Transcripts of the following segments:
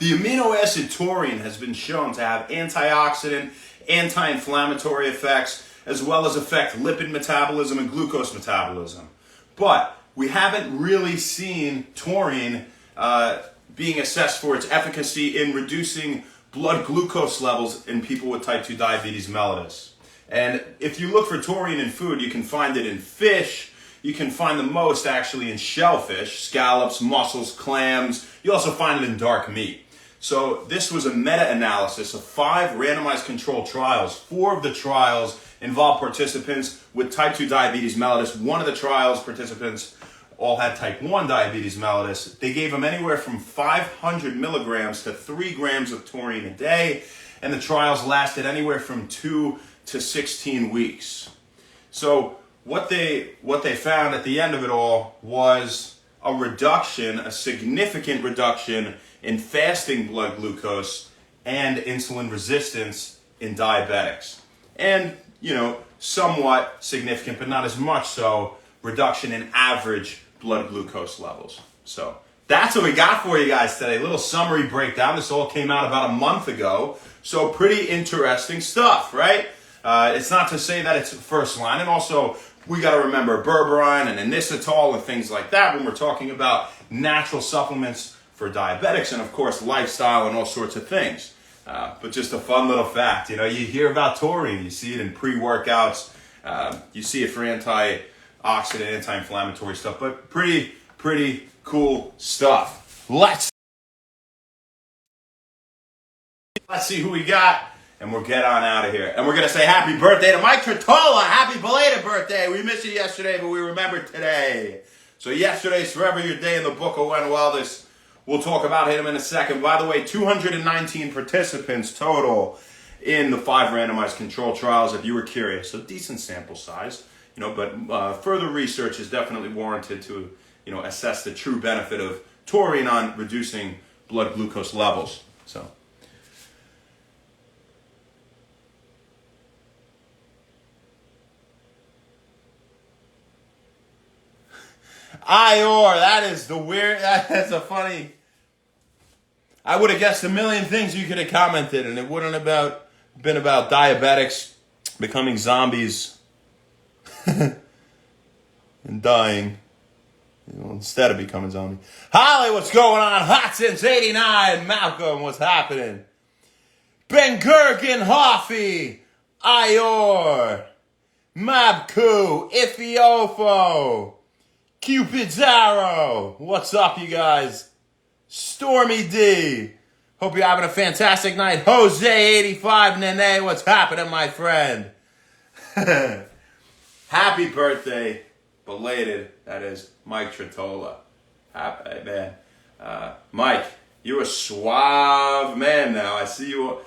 The amino acid taurine has been shown to have antioxidant, anti-inflammatory effects, as well as affect lipid metabolism and glucose metabolism. But we haven't really seen taurine being assessed for its efficacy in reducing blood glucose levels in people with type 2 diabetes mellitus. And if you look for taurine in food, you can find it in fish. You can find the most actually in shellfish, scallops, mussels, clams. You also find it in dark meat. So this was a meta-analysis of 5 randomized controlled trials. 4 of the trials involved participants with type 2 diabetes mellitus. One of the trials, participants all had type 1 diabetes mellitus. They gave them anywhere from 500 milligrams to 3 grams of taurine a day, and the trials lasted anywhere from 2 to 16 weeks. So what they found at the end of it all was a significant reduction in fasting blood glucose and insulin resistance in diabetics. And, somewhat significant, but not as much so, reduction in average blood glucose levels. So that's what we got for you guys today. A little summary breakdown. This all came out about a month ago. So pretty interesting stuff, right? It's not to say that it's first line. And also, we got to remember berberine and inositol and things like that when we're talking about natural supplements for diabetics and, of course, lifestyle and all sorts of things. But just a fun little fact. You hear about taurine. You see it in pre-workouts. You see it for antioxidant, anti-inflammatory stuff. But pretty cool stuff. Let's see who we got. And we'll get on out of here. And we're going to say happy birthday to Mike Tretola. Happy belated birthday. We missed you yesterday, but we remembered today. So yesterday's forever your day in the book of when wellness. We'll talk about him in a second. By the way, 219 participants total in the 5 randomized control trials, if you were curious. So decent sample size, but further research is definitely warranted to, assess the true benefit of taurine on reducing blood glucose levels. So. Ior, that's a funny. I would have guessed a million things you could have commented, and it wouldn't have been about diabetics becoming zombies and dying, instead of becoming zombies. Holly, what's going on? Hot since '89. Malcolm, what's happening? Ben Gergen, Hoffy, Ior, Mabku, Ifiofo. Cupid's Arrow, what's up, you guys? Stormy D, hope you're having a fantastic night. Jose85 Nene, what's happening, my friend? Happy birthday, belated, that is, Mike Tretola. Happy, man. Mike, you're a suave man now. I see you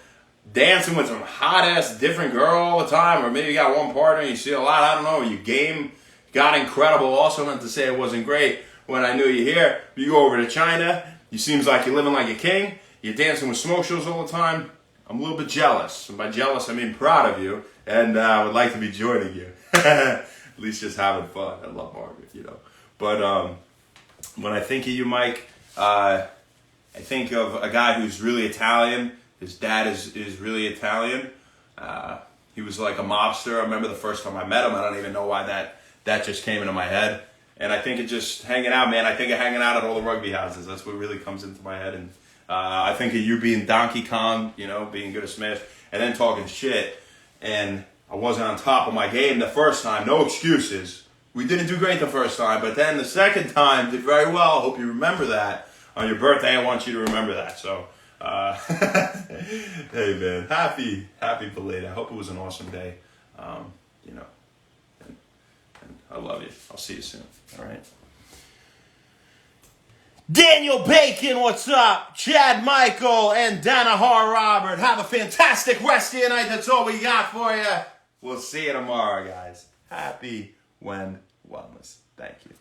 dancing with some hot-ass different girl all the time, or maybe you got one partner and you see a lot, I don't know, you game... Got incredible. Also, not to say it wasn't great when I knew you here. You go over to China. You seems like you're living like a king. You're dancing with smoke shows all the time. I'm a little bit jealous. And by jealous, I mean proud of you. And I would like to be joining you. At least just having fun. I love Margaret, But when I think of you, Mike, I think of a guy who's really Italian. His dad is really Italian. He was like a mobster. I remember the first time I met him. I don't even know why that just came into my head. And I think it just hanging out, man. I think of hanging out at all the rugby houses. That's what really comes into my head. And I think of you being Donkey Kong, being good at Smash, and then talking shit. And I wasn't on top of my game the first time. No excuses. We didn't do great the first time, but then the second time did very well. Hope you remember that. On your birthday, I want you to remember that. So, hey, man. Happy belated. I hope it was an awesome day. I love you. I'll see you soon. All right. Daniel Bacon, what's up? Chad Michael and Danahar Robert. Have a fantastic rest of your night. That's all we got for you. We'll see you tomorrow, guys. Happy when wellness. Thank you.